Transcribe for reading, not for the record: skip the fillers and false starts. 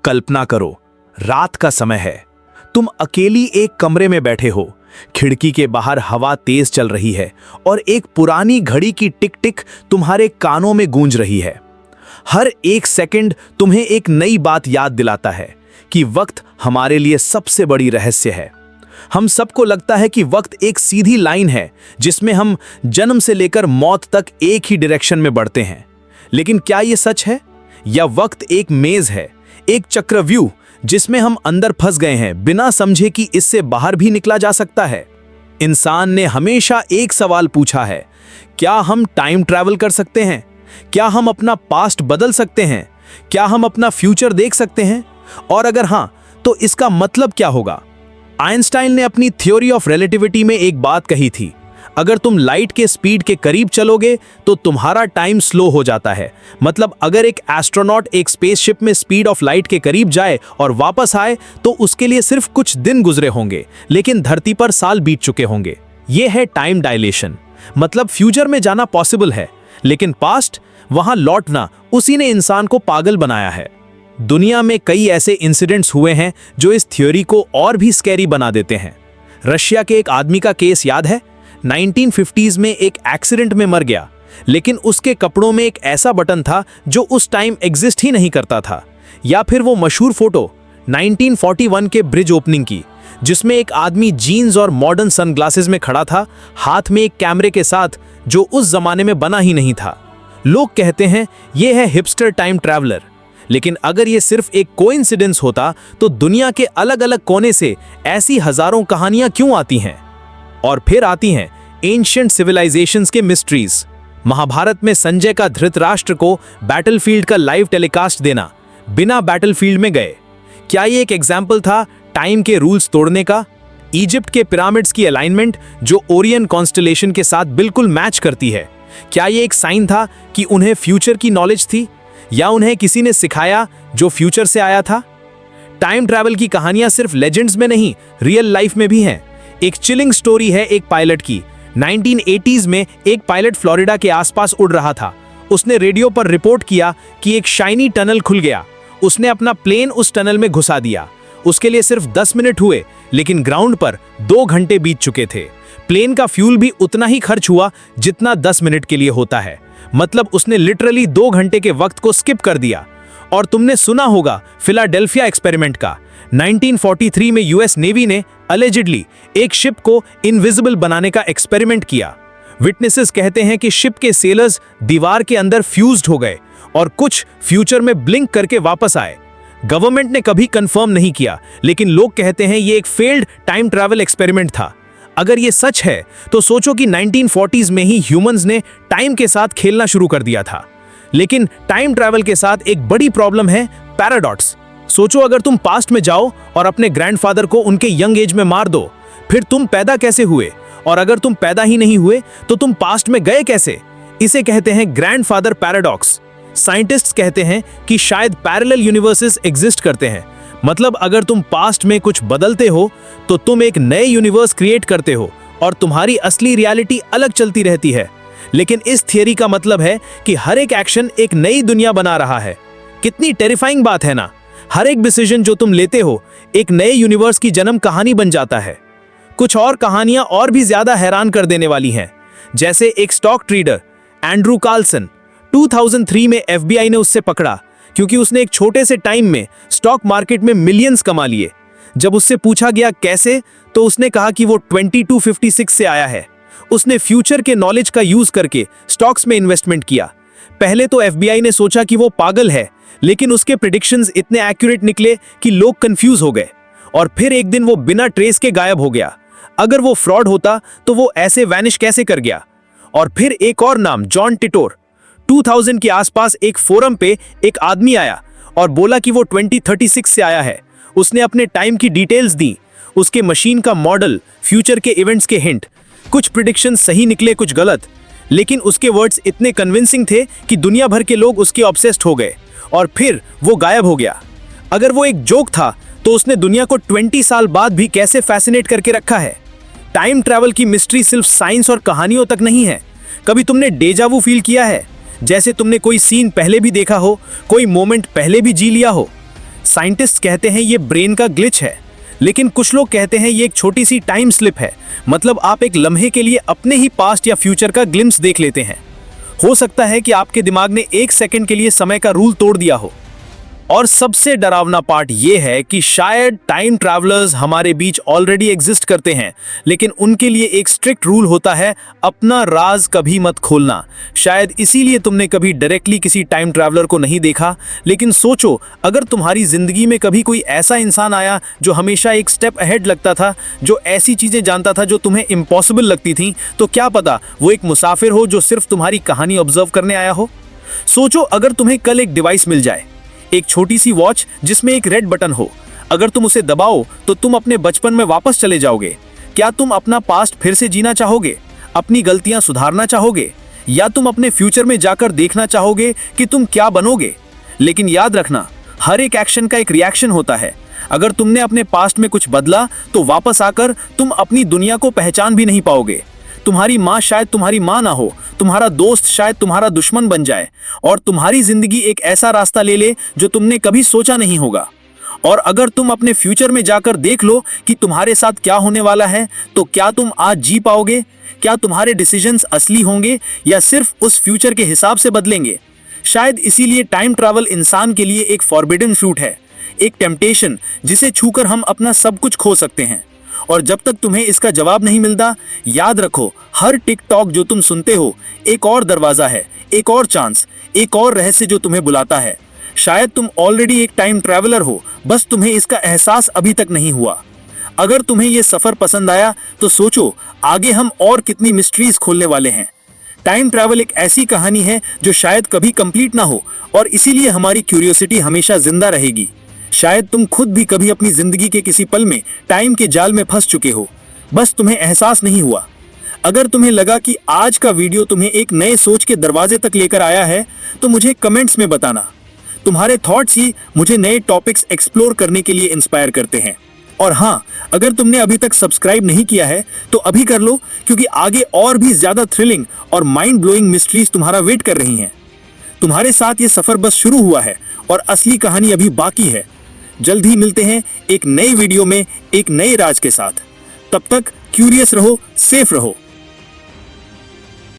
कल्पना करो, रात का समय है, तुम अकेली एक कमरे में बैठे हो, खिड़की के बाहर हवा तेज चल रही है और एक पुरानी घड़ी की टिक टिक तुम्हारे कानों में गूंज रही है। हर एक सेकंड तुम्हें एक नई बात याद दिलाता है कि वक्त हमारे लिए सबसे बड़ी रहस्य है। हम सबको लगता है कि वक्त एक सीधी लाइन है जिसमें हम जन्म से लेकर मौत तक एक ही डायरेक्शन में बढ़ते हैं, लेकिन क्या यह सच है? या वक्त एक मेज है, एक चक्रव्यूह जिसमें हम अंदर फंस गए हैं बिना समझे कि इससे बाहर भी निकला जा सकता है? इंसान ने हमेशा एक सवाल पूछा है, क्या हम टाइम ट्रैवल कर सकते हैं? क्या हम अपना पास्ट बदल सकते हैं? क्या हम अपना फ्यूचर देख सकते हैं? और अगर हां, तो इसका मतलब क्या होगा? आइंस्टाइन ने अपनी थ्योरी ऑफ रिलेटिविटी में एक बात कही थी, अगर तुम लाइट के स्पीड के करीब चलोगे तो तुम्हारा टाइम स्लो हो जाता है। मतलब अगर एक एस्ट्रोनॉट एक स्पेसशिप में स्पीड ऑफ लाइट के करीब जाए और वापस आए तो उसके लिए सिर्फ कुछ दिन गुजरे होंगे, लेकिन धरती पर साल बीत चुके होंगे। यह है टाइम डायलेशन। मतलब फ्यूचर में जाना पॉसिबल है, लेकिन पास्ट, वहां लौटना, उसी ने इंसान को पागल बनाया है। दुनिया में कई ऐसे इंसिडेंट्स हुए हैं जो इस थ्योरी को और भी स्कैरी बना देते हैं। रशिया के एक आदमी का केस याद है? 1950s में एक एक्सीडेंट में मर गया, लेकिन उसके कपड़ों में एक ऐसा बटन था जो उस टाइम एग्जिस्ट ही नहीं करता था। या फिर वो मशहूर फोटो 1941 के ब्रिज ओपनिंग की, जिसमें एक आदमी जीन्स और मॉडर्न सनग्लासेस में खड़ा था, हाथ में एक कैमरे के साथ, जो उस जमाने में बना ही नहीं था। लोग कहते हैं यह है हिपस्टर टाइम ट्रैवलर, लेकिन अगर ये सिर्फ एक कोइंसिडेंस होता तो दुनिया के अलग अलग कोने से ऐसी हजारों कहानियां क्यों आती हैं? और फिर आती हैं एंशिएंट सिविलाइजेशंस के मिस्ट्रीज। महाभारत में संजय का धृतराष्ट्र को बैटलफील्ड का लाइव टेलीकास्ट देना बिना बैटलफील्ड में गए, क्या ये एक एग्जाम्पल था टाइम के रूल्स तोड़ने का? इजिप्ट के पिरामिड्स की अलाइनमेंट जो ओरियन कॉन्स्टलेशन के साथ बिल्कुल मैच करती है, क्या ये एक साइन था कि उन्हें फ्यूचर की नॉलेज थी, या उन्हें किसी ने सिखाया जो फ्यूचर से आया था? टाइम ट्रैवल की कहानियां सिर्फ लेजेंड्स में नहीं, रियल लाइफ में भी हैं। एक चिलिंग स्टोरी है एक पायलट की। 1980s में एक पायलट फ्लोरिडा के आसपास उड़ रहा था। उसने रेडियो पर रिपोर्ट किया कि एक शाइनी टनल खुल गया। उसने अपना प्लेन उस टनल में घुसा दिया। उसके लिए सिर्फ 10 मिनट हुए, लेकिन ग्राउंड पर 2 घंटे बीत चुके थे। प्लेन का फ्यूल भी उतना ही खर्च हुआ जितना 10 मिनट के लिए होता है। मतलब उसने लिटरली 2 घंटे के वक्त को स्किप कर दिया। और तुमने सुना होगा फिलाडेल्फिया एक्सपेरिमेंट का। 1943 में यूएस नेवी ने अलेजिडली एक शिप को इनविजिबल बनाने का एक्सपेरिमेंट किया। विटनेसेस कहते हैं कि शिप के सेलर्स दीवार के अंदर फ्यूज्ड हो गए और कुछ फ्यूचर में ब्लिंक करके वापस आए। गवर्नमेंट ने कभी कंफर्म नहीं किया, लेकिन लोग कहते हैं ये एक फेल्ड टाइम ट्रैवल एक्सपेरिमेंट था। अगर ये सच है तो सोचो कि 1940s में ही ह्यूमंस ने टाइम के साथ खेलना शुरू कर दिया था। लेकिन टाइम ट्रैवल के साथ एक बड़ी प्रॉब्लम है, पैराडॉक्स। सोचो अगर तुम पास्ट में जाओ और अपने ग्रैंडफादर को उनके यंग एज में मार दो, फिर तुम पैदा कैसे हुए? और अगर तुम पैदा ही नहीं हुए तो तुम पास्ट में गए कैसे? इसे कहते हैं ग्रैंडफादर पैराडॉक्स। साइंटिस्ट्स कहते हैं कि शायद पैरेलल यूनिवर्सेस एग्जिस्ट करते हैं। मतलब अगर तुम पास्ट में कुछ बदलते हो तो तुम एक नए यूनिवर्स क्रिएट करते हो और तुम्हारी असली रियलिटी अलग चलती रहती है। लेकिन इस थियरी का मतलब है कि हर एक एक्शन एक नई दुनिया बना रहा है। कितनी टेरिफाइंग बात है ना? हर एक डिसीजन जो तुम लेते हो एक नए यूनिवर्स की जन्म कहानी बन जाता है। कुछ और कहानियां और भी ज्यादा हैरान कर देने वाली हैं। जैसे एक स्टॉक ट्रेडर एंड्रू कार्लसन, 2003 में एफबीआई ने उससे पकड़ा क्योंकि उसने एक छोटे से टाइम में स्टॉक मार्केट में मिलियंस कमा लिए। जब उससे पूछा गया कैसे, तो उसने कहा कि वो 2256 से आया है। उसने फ्यूचर के नॉलेज का यूज करके स्टॉक्स में इन्वेस्टमेंट किया। पहले तो एफबीआई ने सोचा कि वो पागल है, लेकिन उसके प्रेडिक्शंस इतने एक्यूरेट निकले कि लोग कंफ्यूज हो गए। और फिर एक दिन वो बिना ट्रेस के गायब हो गया। अगर वो फ्रॉड होता तो वो ऐसे वैनिश कैसे कर गया? और फिर एक और नाम, जॉन टिटोर। 2000 के आसपास एक फोरम पे एक आदमी आया और बोला कि वो 2036 से आया है। उसने अपने टाइम की डिटेल्स दी, उसके मशीन का मॉडल, फ्यूचर के इवेंट्स के हिंट। कुछ प्रेडिक्शंस सही निकले, कुछ गलत, लेकिन उसके वर्ड्स इतने कन्विंसिंग थे कि दुनिया भर के लोग उसके ऑब्सेस्ड हो गए। और फिर वो गायब हो गया। अगर वो एक जोक था तो उसने दुनिया को 20 साल बाद भी कैसे फैसिनेट करके रखा है। टाइम ट्रैवल की मिस्ट्री सिर्फ साइंस और कहानियों तक नहीं है। कभी तुमने डेजा वू फील किया है? जैसे तुमने कोई सीन पहले भी देखा हो, कोई मोमेंट पहले भी जी लिया हो। साइंटिस्ट कहते हैं ये ब्रेन का ग्लिच है, लेकिन कुछ लोग कहते हैं ये एक छोटी सी टाइम स्लिप है। मतलब आप एक लम्हे के लिए अपने ही पास्ट या फ्यूचर का ग्लिम्स देख लेते हैं। हो सकता है कि आपके दिमाग ने 1 सेकंड के लिए समय का रूल तोड़ दिया हो। और सबसे डरावना पार्ट ये है कि शायद टाइम ट्रैवलर्स हमारे बीच ऑलरेडी एग्जिस्ट करते हैं, लेकिन उनके लिए एक स्ट्रिक्ट रूल होता है, अपना राज कभी मत खोलना। शायद इसीलिए तुमने कभी डायरेक्टली किसी टाइम ट्रैवलर को नहीं देखा, लेकिन सोचो अगर तुम्हारी जिंदगी में कभी कोई ऐसा इंसान आया जो हमेशा एक स्टेप अहेड लगता था, जो ऐसी चीजें जानता था जो तुम्हें इम्पॉसिबल लगती थी, तो क्या पता वो एक मुसाफिर हो जो सिर्फ तुम्हारी कहानी ऑब्जर्व करने आया हो। सोचो अगर तुम्हें कल एक डिवाइस मिल जाए, एक छोटी सी वॉच जिसमें एक रेड बटन हो, अगर तुम उसे दबाओ तो तुम अपने बचपन में वापस चले जाओगे। क्या तुम अपना पास्ट फिर से जीना चाहोगे, अपनी गलतियां सुधारना चाहोगे, या तुम अपने फ्यूचर में जाकर देखना चाहोगे कि तुम क्या बनोगे? लेकिन याद रखना, हर एक एक्शन का एक रिएक्शन होता है। अगर तुमने अपने पास्ट में कुछ बदला तो वापस आकर तुम अपनी दुनिया को पहचान भी नहीं पाओगे। तुम्हारी माँ शायद तुम्हारी माँ ना हो, तुम्हारा दोस्त शायद तुम्हारा दुश्मन बन जाए, और तुम्हारी जिंदगी एक ऐसा रास्ता ले ले जो तुमने कभी सोचा नहीं होगा। और अगर तुम अपने फ्यूचर में जाकर देख लो कि तुम्हारे साथ क्या होने वाला है, तो क्या तुम आज जी पाओगे? क्या तुम्हारे डिसीजंस असली होंगे या सिर्फ उस फ्यूचर के हिसाब से बदलेंगे? शायद इसीलिए टाइम ट्रैवल इंसान के लिए एक फॉरबिडन फ्रूट है, एक टेम्पटेशन जिसे छूकर हम अपना सब कुछ खो सकते हैं। और जब तक तुम्हें इसका जवाब नहीं मिलता, याद रखो, हर टिकटॉक जो तुम सुनते हो एक और दरवाजा है, एक और चांस, एक और रहस्य जो तुम्हें बुलाता है। शायद तुम ऑलरेडी एक टाइम ट्रैवलर हो, बस तुम्हें इसका एहसास अभी तक नहीं हुआ। अगर तुम्हें यह सफर पसंद आया तो सोचो आगे हम और कितनी मिस्ट्रीज खोलने वाले हैं। टाइम ट्रैवल एक ऐसी कहानी है जो शायद कभी कंप्लीट ना हो, और इसीलिए हमारी क्यूरियोसिटी हमेशा जिंदा रहेगी। शायद तुम खुद भी कभी अपनी जिंदगी के किसी पल में टाइम के जाल में फंस चुके हो, बस तुम्हें एहसास नहीं हुआ। अगर तुम्हें लगा कि आज का वीडियो तुम्हें एक नए सोच के दरवाजे तक लेकर आया है, तो मुझे कमेंट्स में बताना। तुम्हारे थॉट्स ही मुझे नए टॉपिक्स एक्सप्लोर करने के लिए इंस्पायर करते हैं। और हाँ, अगर तुमने अभी तक सब्सक्राइब नहीं किया है तो अभी कर लो, क्योंकि आगे और भी ज्यादा थ्रिलिंग और माइंड ब्लोइंग मिस्ट्रीज तुम्हारा वेट कर रही हैं। तुम्हारे साथ ये सफर बस शुरू हुआ है और असली कहानी अभी बाकी है। जल्द ही मिलते हैं एक नई वीडियो में एक नए राज के साथ। तब तक क्यूरियस रहो, सेफ रहो।